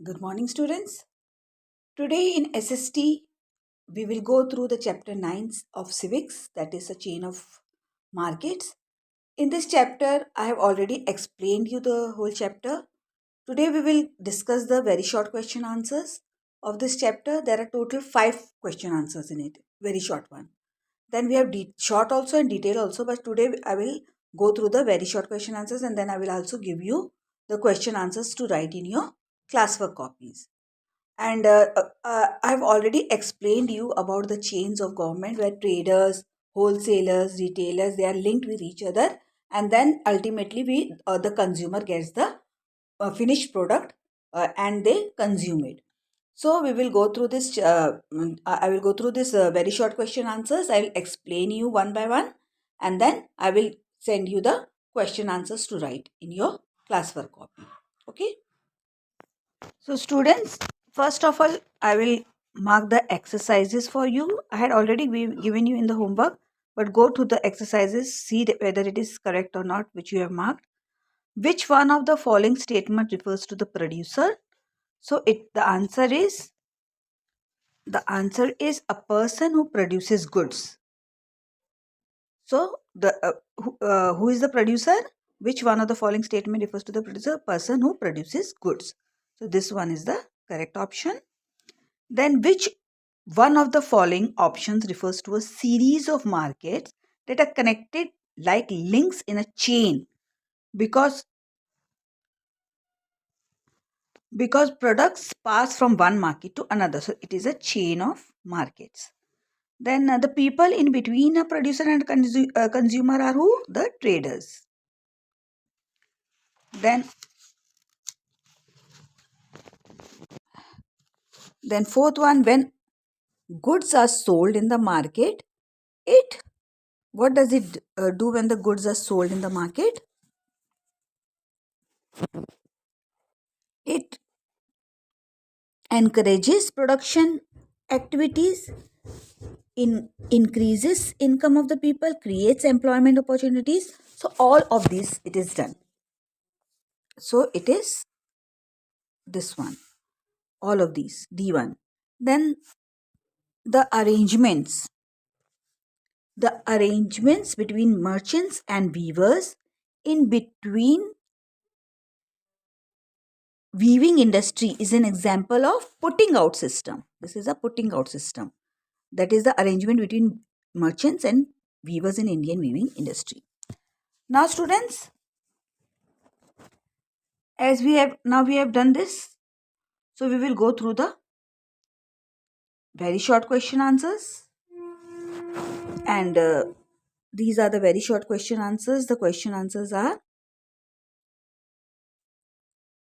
Good morning, students. Today in S.St, we will go through the chapter 9 of Civics, that is a chain of markets. In this chapter, I have already explained you the whole chapter. Today, we will discuss the very short question answers of this chapter. There are total 5 question answers in it, very short one. Then we have short also and detail also, but today I will go through the very short question answers and then I will also give you the question answers to write in your classwork copies. And I've already explained you about the chains of government where traders, wholesalers, retailers, they are linked with each other. And then ultimately the consumer gets the finished product and they consume it. So we will go through this. I will go through this very short question answers. I will explain you one by one, and then I will send you the question answers to write in your classwork copy. Okay. So students, first of all, I will mark the exercises for you. I had already given you in the homework, but go to the exercises, see whether it is correct or not, which you have marked. Which one of the following statement refers to the producer? So the answer is a person who produces goods. So who is the producer? Which one of the following statement refers to the producer? Person who produces goods. So this one is the correct option. Then which one of the following options refers to a series of markets that are connected like links in a chain because products pass from one market to another. So it is a chain of markets. Then the people in between a producer and consumer are who? The traders. Then fourth one, when goods are sold in the market, what does it do when the goods are sold in the market? It encourages production activities, increases income of the people, creates employment opportunities. So all of this it is done. So it is this one, all of these, D1. Then the arrangements between merchants and weavers in between weaving industry is an example of putting out system. This is a putting out system. That is the arrangement between merchants and weavers in Indian weaving industry. Now students, as we have done this, so we will go through the very short question answers, and these are the very short question answers. The question answers are: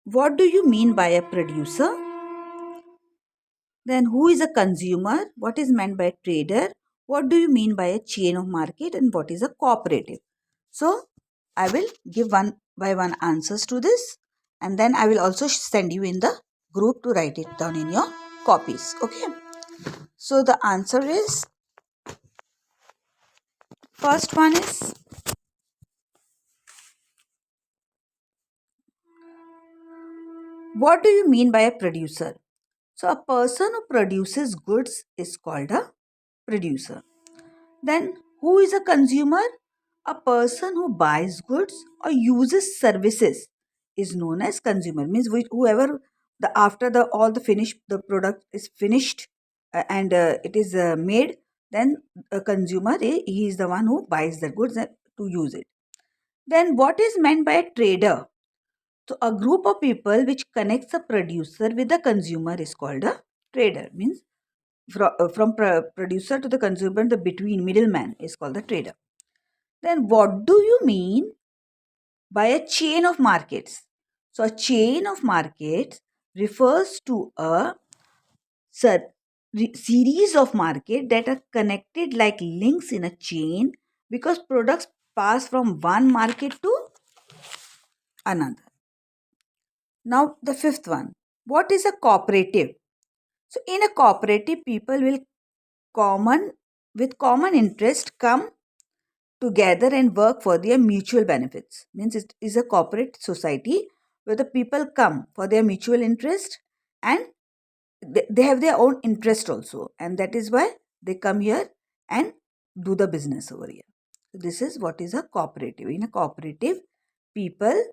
what do you mean by a producer? Then who is a consumer? What is meant by a trader? What do you mean by a chain of market? And what is a cooperative? So I will give one by one answers to this, and then I will also send you in the group to write it down in your copies. Okay. So the answer is, first one is, what do you mean by a producer? So a person who produces goods is called a producer. Then who is a consumer? A person who buys goods or uses services is known as consumer. Means whoever after the product is finished and it is made, then a consumer, he is the one who buys the goods to use it. Then what is meant by a trader? So a group of people which connects a producer with the consumer is called a trader. Means from producer to the consumer, the between middleman is called the trader. Then what do you mean by a chain of markets? So a chain of markets refers to a series of markets that are connected like links in a chain because products pass from one market to another. Now the fifth one. What is a cooperative? So in a cooperative, people will with common interest come together and work for their mutual benefits. Means it is a corporate society where the people come for their mutual interest and they have their own interest also, and that is why they come here and do the business over here. So this is what is a cooperative. In a cooperative, people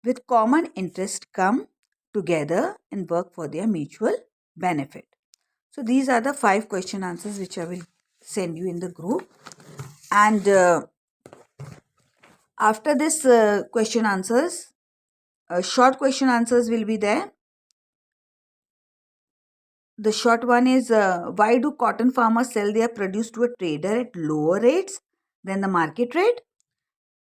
with common interest come together and work for their mutual benefit. So these are the 5 question answers which I will send you in the group. And after this question answers, short question answers will be there. The short one is, why do cotton farmers sell their produce to a trader at lower rates than the market rate?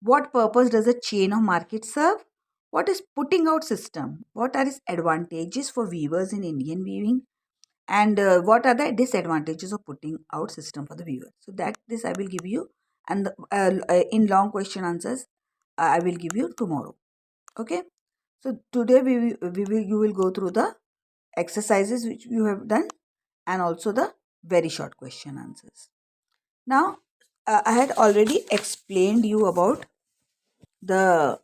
What purpose does a chain of market serve? What is putting out system? What are its advantages for weavers in Indian weaving? And what are the disadvantages of putting out system for the weaver? So that this I will give you, and in long question answers I will give you tomorrow. Okay. So today you will go through the exercises which you have done, and also the very short question answers. Now, I had already explained you about the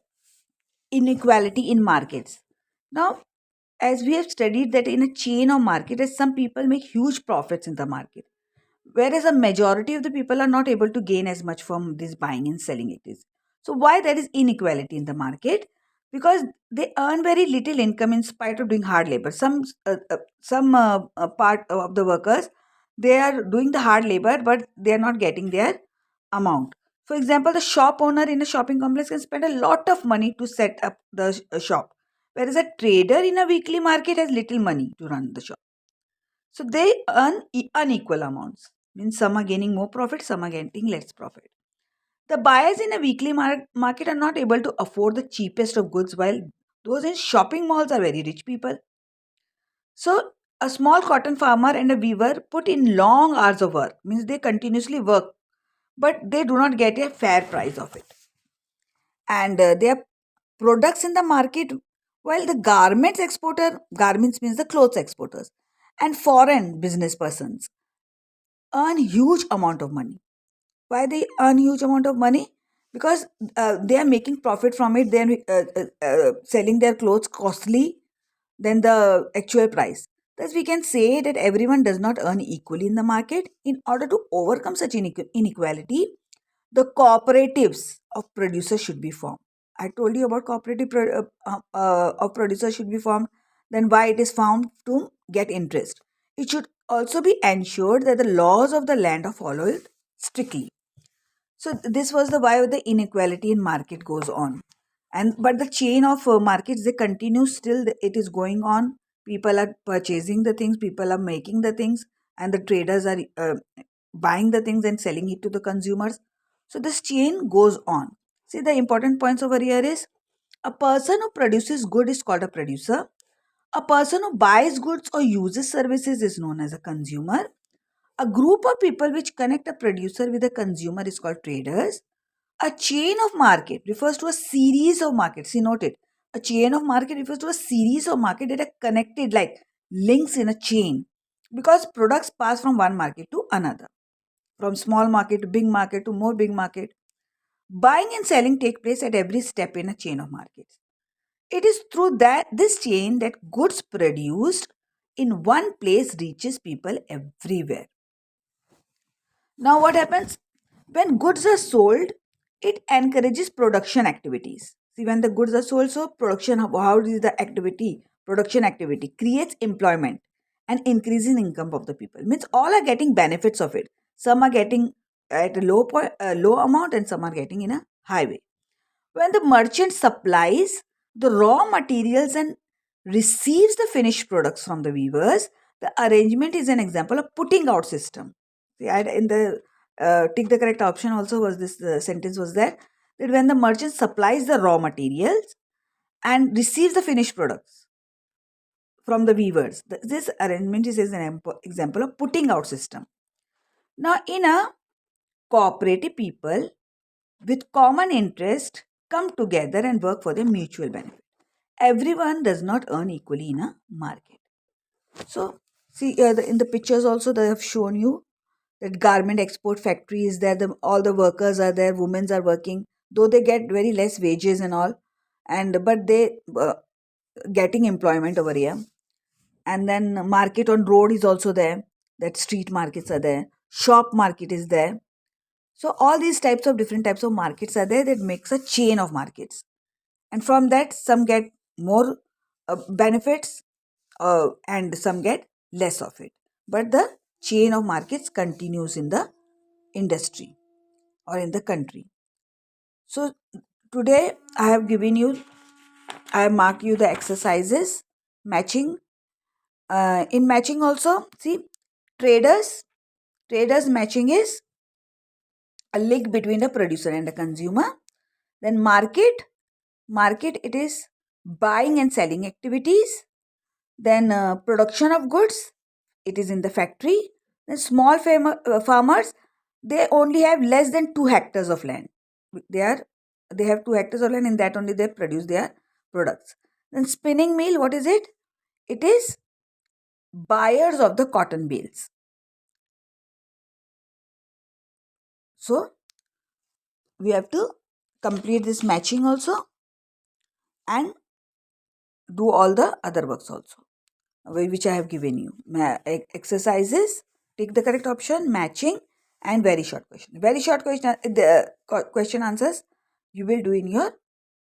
inequality in markets. Now, as we have studied that in a chain of market, as some people make huge profits in the market, whereas a majority of the people are not able to gain as much from this buying and selling it is. So why there is inequality in the market? Because they earn very little income in spite of doing hard labor. Some part of the workers, they are doing the hard labor, but they are not getting their amount. For example, the shop owner in a shopping complex can spend a lot of money to set up the shop, whereas a trader in a weekly market has little money to run the shop. So they earn unequal amounts. Means some are gaining more profit, some are getting less profit. The buyers in a weekly market are not able to afford the cheapest of goods, while those in shopping malls are very rich people. So a small cotton farmer and a weaver put in long hours of work. Means they continuously work, but they do not get a fair price of it. And their products in the market, while the garments means the clothes exporters, and foreign business persons earn huge amount of money. Why they earn huge amount of money? Because they are making profit from it. They are selling their clothes costly than the actual price. Thus, we can say that everyone does not earn equally in the market. In order to overcome such inequality, the cooperatives of producers should be formed. I told you about of producers should be formed. Then why it is formed? To get interest. It should also be ensured that the laws of the land are followed strictly. So this was the why the inequality in market goes on. And but the chain of markets, they continue still. It is going on. People are purchasing the things, people are making the things, and the traders are buying the things and selling it to the consumers. So this chain goes on. See, the important points over here is, a person who produces good is called a producer. A person who buys goods or uses services is known as a consumer. A group of people which connect a producer with a consumer is called traders. A chain of market refers to a series of markets. See, note it. A chain of market refers to a series of markets that are connected like links in a chain, because products pass from one market to another, from small market to big market to more big market. Buying and selling take place at every step in a chain of markets. It is through this chain that goods produced in one place reaches people everywhere. Now, what happens? When goods are sold, it encourages production activities. See, when the goods are sold, so production, how is the activity? Production activity creates employment and increasing income of the people. Means all are getting benefits of it. Some are getting at a low amount, and some are getting in a high way. When the merchant supplies the raw materials and receives the finished products from the weavers, the arrangement is an example of putting out system. See, in the tick the correct option also was this sentence was there, that when the merchant supplies the raw materials and receives the finished products from the weavers, this arrangement is an example of putting out system. Now, in a cooperative, people with common interest come together and work for their mutual benefit. Everyone does not earn equally in a market. So, see, in the pictures also they have shown you that garment export factory is there. All the workers are there. Women are working, though they get very less wages and all, and but they getting employment over here. and then market on road is also there, that street markets are there, shop market is there. So all these types of different types of markets are there, that makes a chain of markets, and from that some get more benefits, and some get less of it, but the chain of markets continues in the industry or in the country. So today I have marked you the exercises matching. In matching also, see, traders traders matching is a link between the producer and the consumer. Then market, it is buying and selling activities. Then production of goods, it is in the factory. Then small farmers, they only have less than 2 hectares of land. They are they have 2 hectares of land, in that only they produce their products. Then spinning mill, what is it? It is buyers of the cotton bales. So we have to complete this matching also and do all the other works also, which I have given you. Exercises, take the correct option, matching, and very short question. Very short question, the question answers you will do in your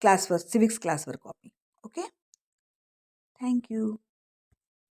classwork, civics classwork copy. Okay. Thank you.